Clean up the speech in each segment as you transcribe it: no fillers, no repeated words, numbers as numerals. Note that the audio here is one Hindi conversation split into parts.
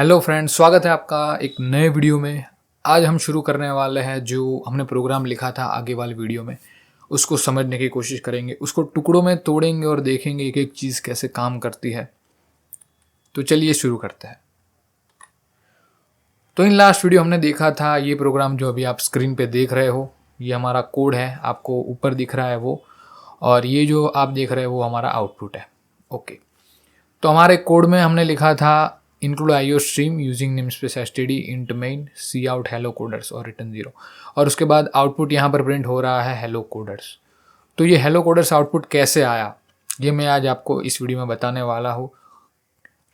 हेलो फ्रेंड्स, स्वागत है आपका एक नए वीडियो में। आज हम शुरू करने वाले हैं जो हमने प्रोग्राम लिखा था आगे वाले वीडियो में, उसको समझने की कोशिश करेंगे, उसको टुकड़ों में तोड़ेंगे और देखेंगे एक एक चीज़ कैसे काम करती है। तो चलिए शुरू करते हैं। तो इन लास्ट वीडियो हमने देखा था ये प्रोग्राम जो अभी आप स्क्रीन पे देख रहे हो, ये हमारा कोड है, आपको ऊपर दिख रहा है वो, और ये जो आप देख रहे हो वो हमारा आउटपुट है। ओके, तो हमारे कोड में हमने लिखा था include iostream using namespace STD int main cout hello coders और रिटर्न 0, और उसके बाद आउटपुट यहाँ पर प्रिंट हो रहा है हेलो कोडर्स। तो ये हेलो कोडर्स आउटपुट कैसे आया, ये मैं आज आपको इस वीडियो में बताने वाला हूँ।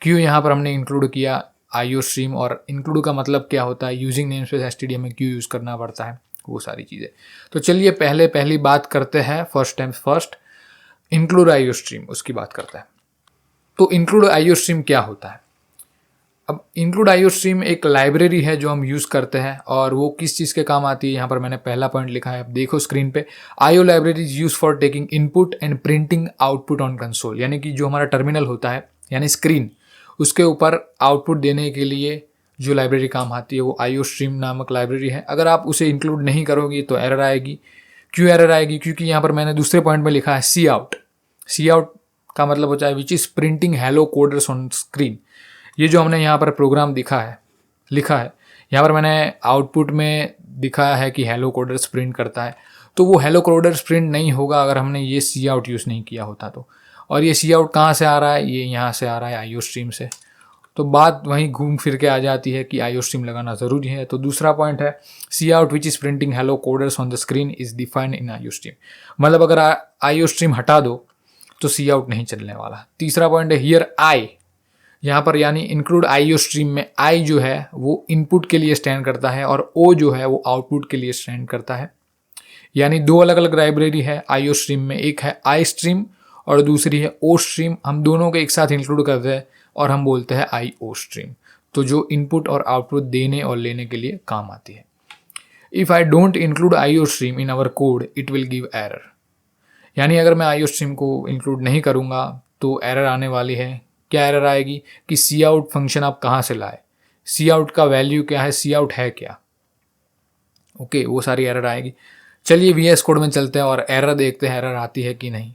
क्यों यहाँ पर हमने इंक्लूड किया आईओ स्ट्रीम, और इंक्लूड का मतलब क्या होता है, यूजिंग नेमस्पेस एसटीडी हमें क्यों यूज़ करना पड़ता है, वो सारी चीज़ें। तो चलिए पहली बात करते हैं, फर्स्ट इंक्लूड आईओ स्ट्रीम, उसकी बात करते हैं। तो इंक्लूड आईओ स्ट्रीम क्या होता है? अब इंक्लूड आईओ स्ट्रीम एक लाइब्रेरी है जो हम यूज़ करते हैं, और वो किस चीज़ के काम आती है, यहाँ पर मैंने पहला पॉइंट लिखा है, आप देखो स्क्रीन पे। IO library is use for taking input and printing output on console, यानी कि जो हमारा टर्मिनल होता है यानी स्क्रीन, उसके ऊपर आउटपुट देने के लिए जो लाइब्रेरी काम आती है वो आईओ स्ट्रीम नामक लाइब्रेरी है। अगर आप उसे इंक्लूड नहीं करोगे तो एरर आएगी। क्यों एरर आएगी? क्योंकि यहाँ पर मैंने दूसरे पॉइंट में लिखा है सी आउट। सी आउट का मतलब होता है विच is printing hello coders on screen. ये जो हमने यहाँ पर प्रोग्राम लिखा है, यहाँ पर मैंने आउटपुट में दिखाया है कि हेलो कोडर्स प्रिंट करता है, तो वो हेलो कोडर्स प्रिंट नहीं होगा अगर हमने ये सी आउट यूज़ नहीं किया होता तो। और ये सी आउट कहाँ से आ रहा है? ये यहाँ से आ रहा है आईओ स्ट्रीम से। तो बात वहीं घूम फिर के आ जाती है कि आईओ स्ट्रीम लगाना ज़रूरी है। तो दूसरा पॉइंट है cout which is printing hello coders on the screen is defined in iostream. मतलब अगर आईओ स्ट्रीम हटा दो तो सी आउट नहीं चलने वाला। तीसरा पॉइंट है हियर आई, यहाँ पर यानी इंक्लूड आईओ स्ट्रीम में आई जो है वो इनपुट के लिए स्टैंड करता है और ओ जो है वो आउटपुट के लिए स्टैंड करता है। यानी दो अलग अलग लाइब्रेरी है आईओ स्ट्रीम में, एक है आई स्ट्रीम और दूसरी है ओ स्ट्रीम। हम दोनों को एक साथ इंक्लूड करते हैं और हम बोलते हैं आई ओ स्ट्रीम, तो जो इनपुट और आउटपुट देने और लेने के लिए काम आती है। If I don't include iostream in our code it will give error, यानी अगर मैं आईओ स्ट्रीम को इंक्लूड नहीं करूँगा तो एरर आने वाली है। क्या एरर आएगी कि सी आउट फंक्शन आप कहाँ से लाए, सी आउट का वैल्यू क्या है, सी आउट है क्या। ओके, वो सारी एरर आएगी। चलिए वीएस कोड में चलते हैं और एरर देखते हैं एरर आती है कि नहीं।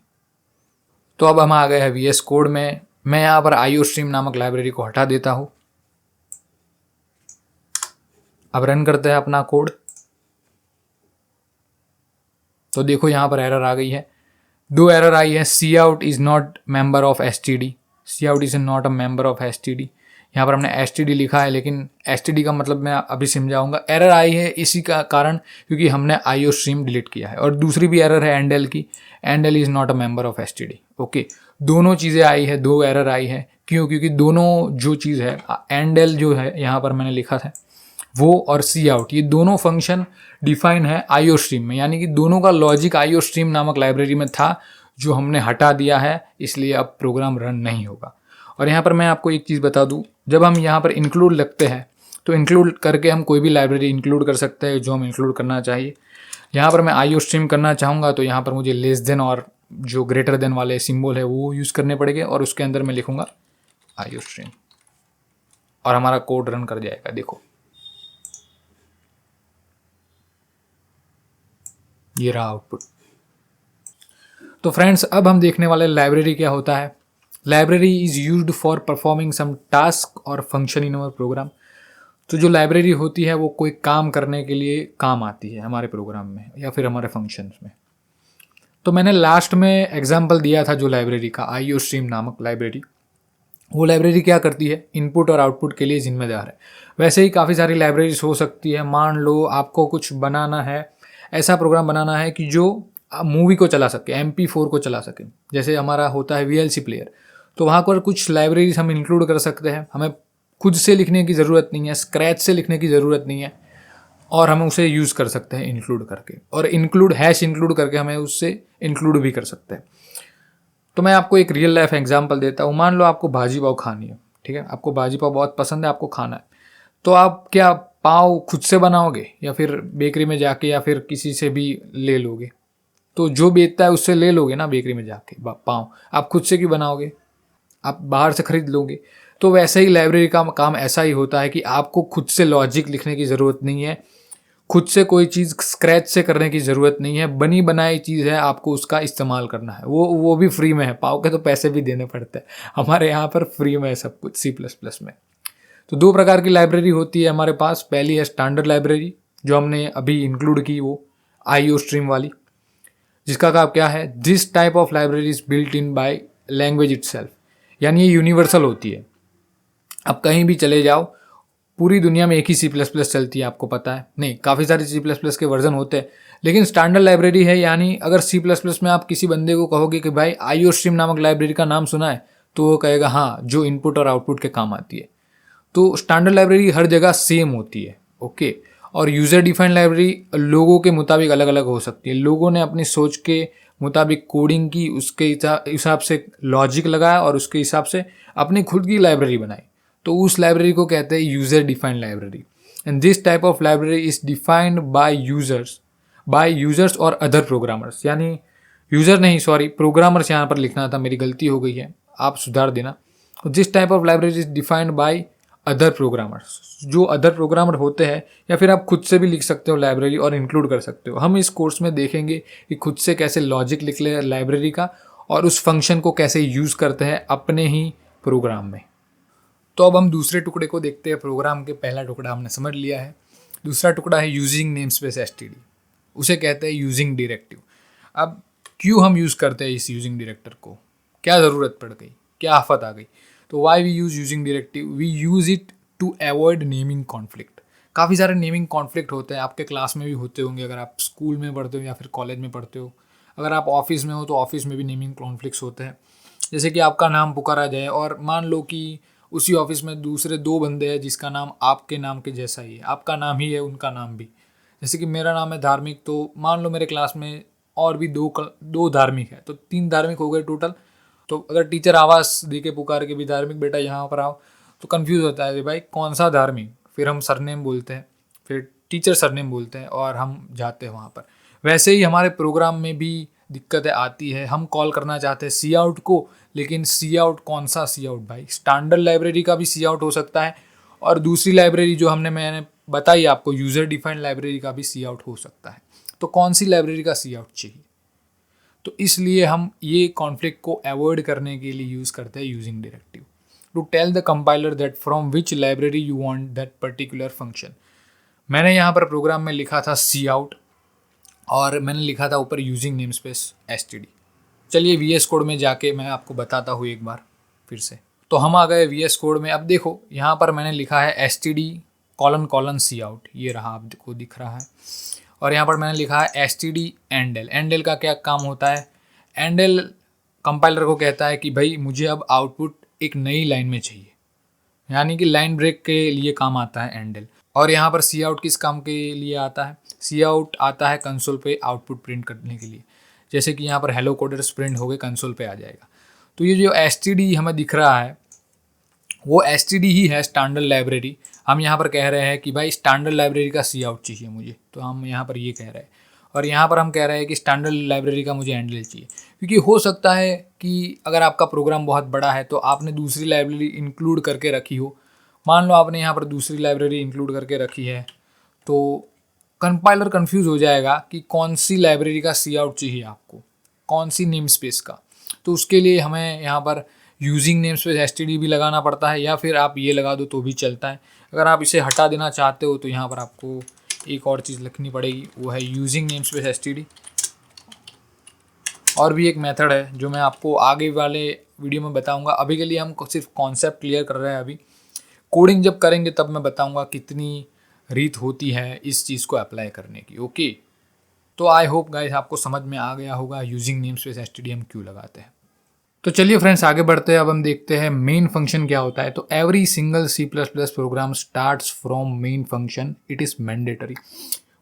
तो अब हम आ गए हैं वीएस कोड में। मैं यहाँ पर आईओ स्ट्रीम नामक लाइब्रेरी को हटा देता हूँ। अब रन करते हैं अपना कोड। तो देखो यहाँ पर एरर आ गई है, दो एरर आई है। Cout is not member of STD, cout is not a member of STD. यहाँ पर हमने एसटीडी लिखा है लेकिन एसटीडी का मतलब मैं अभी समझाऊंगा। एरर आई है इसी का कारण क्योंकि हमने आईओ स्ट्रीम डिलीट किया है। और दूसरी भी एरर है एंडल की, endl is not a member of STD. Okay, दोनों चीज़ें आई है, दो एरर आई है। क्यों? क्योंकि दोनों जो चीज़ है एंडल जो है यहाँ पर मैंने लिखा था वो, और सी आउट, ये दोनों फंक्शन डिफाइन है आईओ स्ट्रीम में, यानी कि दोनों का लॉजिक आईओ स्ट्रीम नामक लाइब्रेरी में था जो हमने हटा दिया है, इसलिए अब प्रोग्राम रन नहीं होगा। और यहाँ पर मैं आपको एक चीज़ बता दूँ, जब हम यहाँ पर इंक्लूड लगते हैं तो इंक्लूड करके हम कोई भी लाइब्रेरी इंक्लूड कर सकते हैं जो हम इंक्लूड करना चाहिए। यहाँ पर मैं आईओ स्ट्रीम करना चाहूँगा तो यहाँ पर मुझे लेस देन और जो ग्रेटर देन वाले सिंबल है वो यूज़ करने पड़ेंगे, और उसके अंदर मैं लिखूँगा आईओ स्ट्रीम और हमारा कोड रन कर जाएगा। देखो ये रहा आउटपुट। तो फ्रेंड्स, अब हम देखने वाले लाइब्रेरी क्या होता है। Library is used for performing some task और फंक्शन इन अवर प्रोग्राम। तो जो लाइब्रेरी होती है वो कोई काम करने के लिए काम आती है हमारे प्रोग्राम में या फिर हमारे फंक्शंस में। तो मैंने लास्ट में एग्जांपल दिया था जो लाइब्रेरी का, आईओ स्ट्रीम नामक लाइब्रेरी। वो लाइब्रेरी क्या करती है? इनपुट और आउटपुट के लिए जिम्मेदार है। वैसे ही काफ़ी सारी लाइब्रेरीज हो सकती है। मान लो आपको कुछ बनाना है, ऐसा प्रोग्राम बनाना है कि जो मूवी को चला सके, MP4 को चला सके, जैसे हमारा होता है VLC प्लेयर। तो वहाँ पर कुछ लाइब्रेरीज हम इंक्लूड कर सकते हैं। हमें खुद से लिखने की ज़रूरत नहीं है, स्क्रैच से लिखने की ज़रूरत नहीं है, और हम उसे यूज़ कर सकते हैं इंक्लूड करके, और इंक्लूड हैश इंक्लूड करके हमें उससे इंक्लूड भी कर सकते हैं। तो मैं आपको एक रियल लाइफ एग्जांपल देता हूँ। मान लो आपको भाजी पाव खानी है, ठीक है, आपको भाजी पाव बहुत पसंद है, आपको खाना है। तो आप क्या पाव खुद से बनाओगे या फिर बेकरी में जाके या फिर किसी से भी ले लोगे? तो जो बेचता है उससे ले लोगे ना बेकरी में जाके पाव। आप खुद से क्यों बनाओगे? आप बाहर से खरीद लोगे। तो वैसे ही लाइब्रेरी का काम ऐसा ही होता है कि आपको खुद से लॉजिक लिखने की ज़रूरत नहीं है, खुद से कोई चीज़ स्क्रैच से करने की ज़रूरत नहीं है, बनी बनाई चीज़ है, आपको उसका इस्तेमाल करना है। वो भी फ्री में है, पाओगे तो पैसे भी देने पड़ते हैं। हमारे यहाँ पर फ्री में है सब कुछ C++ में। तो 2 प्रकार की लाइब्रेरी होती है हमारे पास। पहली है स्टैंडर्ड लाइब्रेरी, जो हमने अभी इंक्लूड की, वो IO स्ट्रीम वाली, जिसका काम क्या है, this type of library is built in by language itself, यानी ये यूनिवर्सल होती है। अब कहीं भी चले जाओ, पूरी दुनिया में एक ही C++ चलती है, आपको पता है। नहीं, काफ़ी सारे C++ के वर्जन होते हैं, लेकिन स्टैंडर्ड लाइब्रेरी है। यानी अगर C++ में आप किसी बंदे को कहोगे कि भाई IO स्ट्रीम नामक लाइब्रेरी का नाम सुना है, तो वो कहेगा हाँ, जो इनपुट और आउटपुट के काम आती है। तो स्टैंडर्ड लाइब्रेरी हर जगह सेम होती है, ओके। और यूज़र डिफाइंड लाइब्रेरी लोगों के मुताबिक अलग अलग हो सकती है। लोगों ने अपनी सोच के मुताबिक कोडिंग की, उसके हिसाब से लॉजिक लगाया और उसके हिसाब से अपनी खुद की लाइब्रेरी बनाई, तो उस लाइब्रेरी को कहते हैं user defined library. And this type of library is defined by users और अदर प्रोग्रामर्स। यानी यूज़र नहीं, सॉरी, प्रोग्रामर्स यहाँ पर लिखना था, मेरी गलती हो गई है, आप सुधार देना। This type of library is defined by other programmers, जो अदर प्रोग्रामर होते हैं, या फिर आप खुद से भी लिख सकते हो लाइब्रेरी और इंक्लूड कर सकते हो। हम इस कोर्स में देखेंगे कि खुद से कैसे लॉजिक लिख ले लाइब्रेरी का और उस फंक्शन को कैसे यूज़ करते हैं अपने ही प्रोग्राम में। तो अब हम दूसरे टुकड़े को देखते हैं। प्रोग्राम के पहला टुकड़ा हमने समझ लिया है, दूसरा टुकड़ा है यूजिंग नेम स्पेस STD, उसे कहते हैं यूजिंग डायरेक्टिव। अब क्यों हम यूज़ करते हैं इस यूजिंग डायरेक्टर को, क्या ज़रूरत पड़ गई, क्या आफत आ गई, तो why we use using directive, we use it to avoid naming conflict. काफ़ी सारे नेमिंग कॉन्फ्लिक्ट होते हैं, आपके क्लास में भी होते होंगे, अगर आप स्कूल में पढ़ते हो या फिर कॉलेज में पढ़ते हो। अगर आप ऑफिस में हो तो ऑफिस में भी नेमिंग कॉन्फ्लिक्ट्स होते हैं। जैसे कि आपका नाम पुकारा जाए और मान लो कि उसी ऑफिस में दूसरे 2 बंदे हैं जिसका नाम आपके नाम के जैसा ही है, आपका नाम ही है, उनका नाम भी। जैसे कि मेरा नाम है धार्मिक, तो मान लो मेरे क्लास में और भी दो धार्मिक है, तो 3 धार्मिक हो गए टोटल। तो अगर टीचर आवाज़ दे के पुकार के भी धार्मिक बेटा यहाँ पर आओ, तो कंफ्यूज होता है भाई कौन सा धार्मिक, फिर हम सरनेम बोलते हैं, फिर टीचर सरनेम बोलते हैं और हम जाते हैं वहाँ पर। वैसे ही हमारे प्रोग्राम में भी दिक्कतें आती है। हम कॉल करना चाहते हैं सी आउट को, लेकिन सी आउट कौन सा सी आउट भाई, स्टैंडर्ड लाइब्रेरी का भी सी आउट हो सकता है और दूसरी लाइब्रेरी जो मैंने बताई आपको, यूज़र डिफाइंड लाइब्रेरी का भी सी आउट हो सकता है। तो कौन सी लाइब्रेरी का सी आउट चाहिए, तो इसलिए हम ये कॉन्फ्लिक्ट को अवॉइड करने के लिए यूज़ करते हैं using directive to tell the compiler that from which library you want that particular function. मैंने यहाँ पर प्रोग्राम में लिखा था सी आउट और मैंने लिखा था ऊपर यूजिंग नेम स्पेस STD। चलिए VS कोड में जाके मैं आपको बताता हूँ एक बार फिर से। तो हम आ गए VS कोड में। अब देखो यहाँ पर मैंने लिखा है STD: सी आउट, ये रहा आपको दिख रहा है। और यहाँ पर मैंने लिखा है STD एंडल। एंडल का क्या काम होता है, एंडल कंपाइलर को कहता है कि भाई मुझे अब आउटपुट एक नई लाइन में चाहिए, यानी कि लाइन ब्रेक के लिए काम आता है एंडल। और यहाँ पर सी आउट किस काम के लिए आता है, सी आउट आता है कंसोल पे आउटपुट प्रिंट करने के लिए। जैसे कि यहाँ पर हेलो कोडर्स प्रिंट हो गए, कंसोल पे आ जाएगा। तो ये जो STD हमें दिख रहा है वो STD ही है, स्टैंडर्ड लाइब्रेरी। हम यहाँ पर कह रहे हैं कि भाई स्टैंडर्ड लाइब्रेरी का सी आउट चाहिए मुझे, तो हम यहाँ पर ये कह रहे हैं। और यहाँ पर हम कह रहे हैं कि स्टैंडर्ड लाइब्रेरी का मुझे एंडल चाहिए, क्योंकि हो सकता है कि अगर आपका प्रोग्राम बहुत बड़ा है तो आपने दूसरी लाइब्रेरी इंक्लूड करके रखी हो। मान लो आपने यहाँ पर दूसरी लाइब्रेरी इंक्लूड करके रखी है, तो कंपाइलर कंफ्यूज हो जाएगा कि कौन सी लाइब्रेरी का सी आउट चाहिए आपको, कौन सी नेम स्पेस का। तो उसके लिए हमें यहाँ पर यूजिंग नेम स्पेस STD भी लगाना पड़ता है, या फिर आप ये लगा दो तो भी चलता है। अगर आप इसे हटा देना चाहते हो तो यहाँ पर आपको एक और चीज़ लिखनी पड़ेगी, वो है यूजिंग नेम स्पेस STD। और भी एक मेथड है जो मैं आपको आगे वाले वीडियो में बताऊंगा। अभी के लिए हम सिर्फ कॉन्सेप्ट क्लियर कर रहे हैं। अभी कोडिंग जब करेंगे तब मैं बताऊंगा कितनी रीत होती है इस चीज़ को अप्लाई करने की, ओके। तो आई होप गाइस आपको समझ में आ गया होगा यूजिंग नेम स्पेस STD हम क्यों लगाते हैं। तो चलिए फ्रेंड्स आगे बढ़ते हैं। अब हम देखते हैं मेन फंक्शन क्या होता है। तो every single C++ program starts from main function, it is mandatory.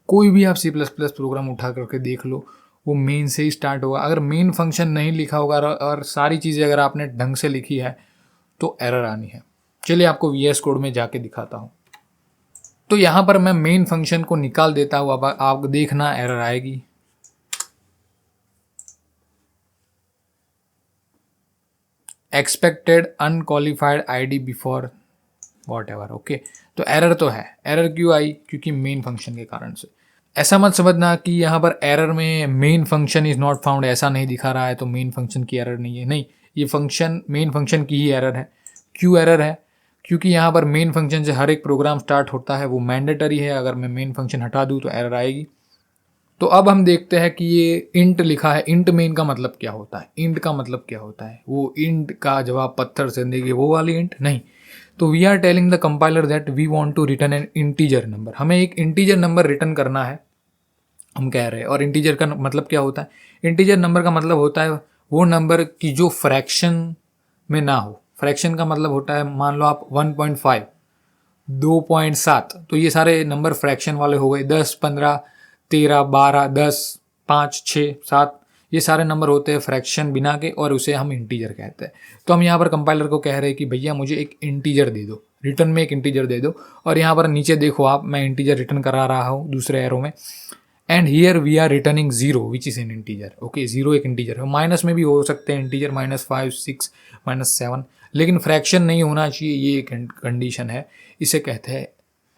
कोई भी आप C++ प्रोग्राम उठा करके देख लो, वो मेन से ही स्टार्ट होगा। अगर मेन फंक्शन नहीं लिखा होगा और सारी चीज़ें अगर आपने ढंग से लिखी है तो एरर आनी है। चलिए आपको VS कोड में जाके दिखाता हूँ। तो यहाँ पर मैं मेन फंक्शन को निकाल देता हूँ, अब आप देखना एरर आएगी। Expected unqualified ID before whatever. Okay, तो एरर तो है। एरर क्यों आई? क्योंकि मेन फंक्शन के कारण से। ऐसा मत समझना कि यहाँ पर एरर में main function is not found ऐसा नहीं दिखा रहा है तो मेन फंक्शन की एरर नहीं है। नहीं, ये फंक्शन मेन फंक्शन की ही एरर है। क्यों एरर है? क्योंकि यहाँ पर मेन फंक्शन से हर एक प्रोग्राम स्टार्ट होता है, वो मैंडेटरी है। अगर मैं मेन फंक्शन हटा दूँ तो एरर आएगी। तो अब हम देखते हैं कि ये इंट लिखा है। इंट मेन का मतलब क्या होता है? इंट का मतलब क्या होता है? वो इंट का जवाब पत्थर से देंगे वो वाली इंट नहीं। तो we are telling the compiler that we want to return an integer number. हमें एक इंटीजर नंबर रिटर्न करना है, हम कह रहे हैं। और इंटीजर का मतलब क्या होता है? इंटीजर नंबर का मतलब होता है वो नंबर की जो फ्रैक्शन में ना हो। फ्रैक्शन का मतलब होता है, मान लो आप 1.5, 2.7, तो ये सारे नंबर फ्रैक्शन वाले हो गए। 10, 15, 13, 12, 10, 5, 6, 7, ये सारे नंबर होते हैं फ्रैक्शन बिना के, और उसे हम इंटीजर कहते हैं। तो हम यहाँ पर कंपाइलर को कह रहे हैं कि भैया मुझे एक इंटीजर दे दो, रिटर्न में एक इंटीजर दे दो। और यहाँ पर नीचे देखो आप, मैं इंटीजर रिटर्न करा रहा हूँ दूसरे एरो में। And here we are returning zero which is an integer. Okay, zero एक इंटीजर है। माइनस में भी हो सकते हैं इंटीजर, -5, 6, -7, लेकिन फ्रैक्शन नहीं होना चाहिए, ये एक कंडीशन है। इसे कहते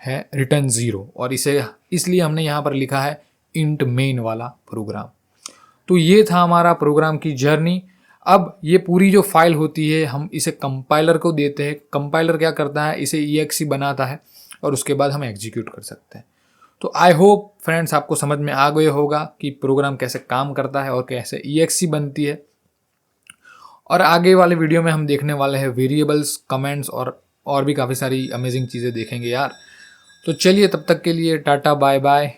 हैं रिटर्न जीरो, और इसे इसलिए हमने यहाँ पर लिखा है इंट मेन वाला प्रोग्राम। तो ये था हमारा प्रोग्राम की जर्नी। अब ये पूरी जो फाइल होती है हम इसे कंपाइलर को देते हैं। कंपाइलर क्या करता है? इसे EXE बनाता है और उसके बाद हम एग्जीक्यूट कर सकते हैं। तो आई होप फ्रेंड्स आपको समझ में आ गया होगा कि प्रोग्राम कैसे काम करता है और कैसे EXE बनती है। और आगे वाले वीडियो में हम देखने वाले हैं वेरिएबल्स, कमेंट्स और भी काफ़ी सारी अमेजिंग चीज़ें देखेंगे यार। तो चलिए, तब तक के लिए टाटा बाय बाय।